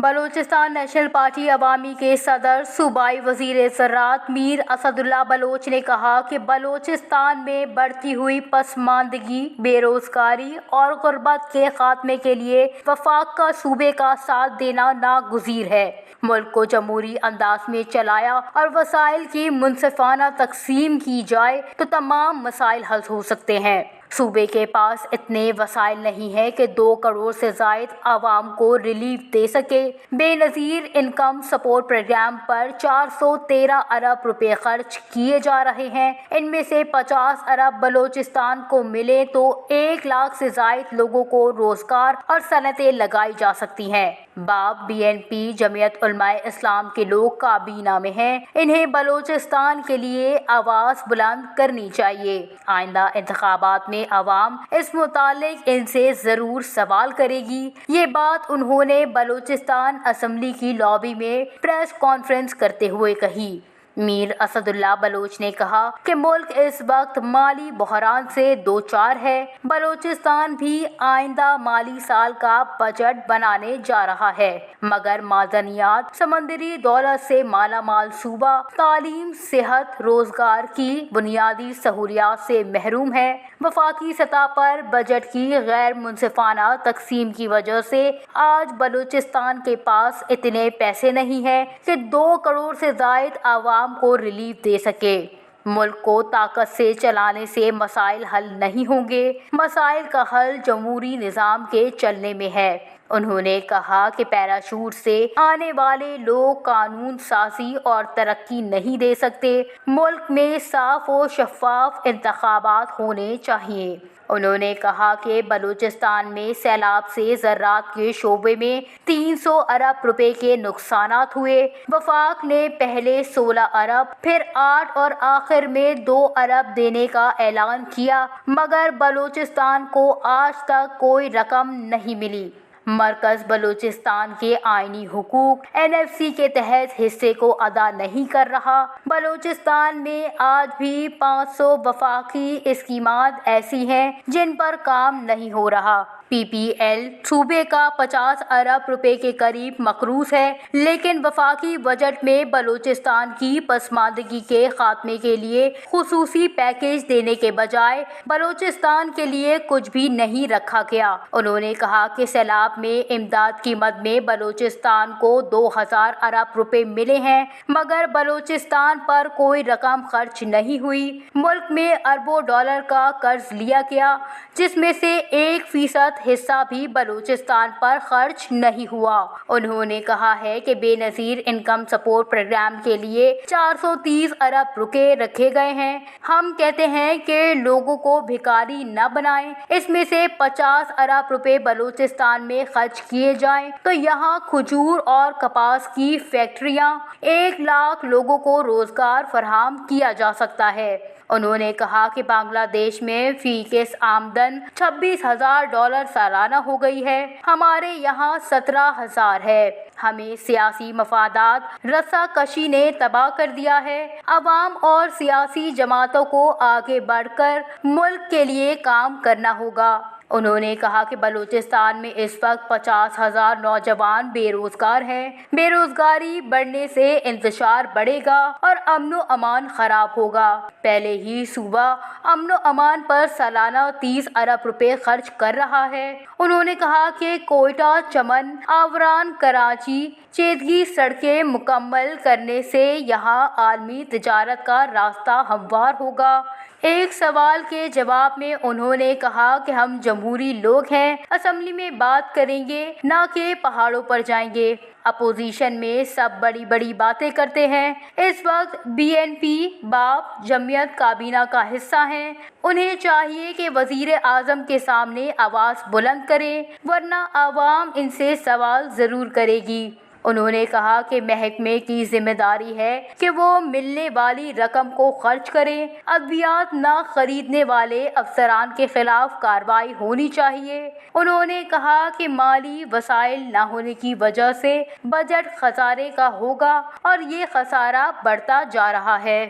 Balochistan national party عوامی کے صدر صوبائی وزیر زراعت میر اسد اللہ بلوچ نے کہا کہ بلوچستان میں بڑھتی ہوئی پسماندگی، بے روزگاری اور غربت کے خاتمے کے لیے وفاق کا صوبے کا ساتھ دینا ناگزیر ہے۔ ملک کو جمہوری انداز میں چلایا اور وسائل کی منصفانہ تقسیم کی جائے تو تمام مسائل حل ہو سکتے ہیں۔ صوبے کے پاس اتنے وسائل نہیں ہیں کہ 2 کروڑ سے زائد عوام کو ریلیف دے سکے۔ بے نظیر انکم سپورٹ پروگرام پر 413 ارب روپے خرچ کیے جا رہے ہیں۔ ان میں سے 50 ارب بلوچستان کو ملے تو 1 لاکھ سے زائد لوگوں کو روزگار اور صنعتیں لگائی جا سکتی ہیں۔ باب BNP جمعیت علماء اسلام کے لوگ کابینہ میں ہیں، انہیں بلوچستان کے لیے آواز بلند کرنی چاہیے۔ آئندہ انتخابات میں عوام اس متعلق ان سے ضرور سوال کرے گی۔ یہ بات انہوں نے بلوچستان اسمبلی کی لابی میں پریس کانفرنس کرتے ہوئے کہی۔ میر اسد اللہ بلوچ نے کہا کہ ملک اس وقت مالی بحران سے دوچار ہے۔ بلوچستان بھی آئندہ مالی سال کا بجٹ بنانے جا رہا ہے، مگر معدنیات، سمندری دولت سے مالا مال صوبہ تعلیم، صحت، روزگار کی بنیادی سہولیات سے محروم ہے۔ وفاقی سطح پر بجٹ کی غیر منصفانہ تقسیم کی وجہ سے آج بلوچستان کے پاس اتنے پیسے نہیں ہیں کہ 2 کروڑ سے زائد عوام کو ریلیف دے سکے۔ ملک کو طاقت سے چلانے سے مسائل حل نہیں ہوں گے، مسائل کا حل جمہوری نظام کے چلنے میں ہے۔ انہوں نے کہا کہ پیراشوٹ سے آنے والے لوگ قانون سازی اور ترقی نہیں دے سکتے۔ ملک میں صاف و شفاف انتخابات ہونے چاہیے۔ انہوں نے کہا کہ بلوچستان میں سیلاب سے زراعت کے شعبے میں 300 ارب روپے کے نقصانات ہوئے۔ وفاق نے پہلے 16 ارب، پھر 8 اور آخر میں 2 ارب دینے کا اعلان کیا، مگر بلوچستان کو آج تک کوئی رقم نہیں ملی۔ مرکز بلوچستان کے آئینی حقوق NFC کے تحت حصے کو ادا نہیں کر رہا۔ بلوچستان میں آج بھی 500 وفاقی اسکیمات ایسی ہیں جن پر کام نہیں ہو رہا۔ PPL صوبے کا 50 ارب روپے کے قریب مقروض ہے، لیکن وفاقی بجٹ میں بلوچستان کی پسماندگی کے خاتمے کے لیے خصوصی پیکیج دینے کے بجائے بلوچستان کے لیے کچھ بھی نہیں رکھا گیا۔ انہوں نے کہا کہ سیلاب میں امداد کی مد میں بلوچستان کو 2000 ارب روپے ملے ہیں، مگر بلوچستان پر کوئی رقم خرچ نہیں ہوئی۔ ملک میں اربوں ڈالر کا قرض لیا گیا، جس میں سے 1% حصہ بھی بلوچستان پر خرچ نہیں ہوا۔ انہوں نے کہا ہے کہ بے نظیر انکم سپورٹ پروگرام کے لیے 430 ارب روپے رکھے گئے ہیں۔ ہم کہتے ہیں کہ لوگوں کو بھکاری نہ بنائیں۔ اس میں سے 50 ارب روپے بلوچستان میں خرچ کیے جائیں تو یہاں کھجور اور کپاس کی فیکٹریاں 1 لاکھ لوگوں کو روزگار فراہم کیا جا سکتا ہے۔ انہوں نے کہا کہ بنگلہ دیش میں فی کس آمدن $26,000 سالانہ ہو گئی ہے، ہمارے یہاں 17,000 ہے۔ ہمیں سیاسی مفادات رسا کشی نے تباہ کر دیا ہے۔ عوام اور سیاسی جماعتوں کو آگے بڑھ کر ملک کے لیے کام کرنا ہوگا۔ انہوں نے کہا کہ بلوچستان میں اس وقت 50,000 نوجوان بے روزگار ہیں۔ بے روزگاری بڑھنے سے انتشار بڑھے گا اور امن و امان خراب ہوگا۔ پہلے ہی صوبہ امن و امان پر سالانہ 30 ارب روپے خرچ کر رہا ہے۔ انہوں نے کہا کہ کوئٹہ، چمن، آوران، کراچی، چیتگی سڑکیں مکمل کرنے سے یہاں عالمی تجارت کا راستہ ہموار ہوگا۔ ایک سوال کے جواب میں انہوں نے کہا کہ ہم جمہوری لوگ ہیں، اسمبلی میں بات کریں گے، نہ کہ پہاڑوں پر جائیں گے۔ اپوزیشن میں سب بڑی بڑی باتیں کرتے ہیں۔ اس وقت BNP باب جمعیت کابینہ کا حصہ ہیں، انہیں چاہیے کہ وزیر اعظم کے سامنے آواز بلند کریں، ورنہ عوام ان سے سوال ضرور کرے گی۔ انہوں نے کہا کہ محکمے کی ذمہ داری ہے کہ وہ ملنے والی رقم کو خرچ کریں۔ ادویات نہ خریدنے والے افسران کے خلاف کارروائی ہونی چاہیے۔ انہوں نے کہا کہ مالی وسائل نہ ہونے کی وجہ سے بجٹ خسارے کا ہوگا اور یہ خسارہ بڑھتا جا رہا ہے۔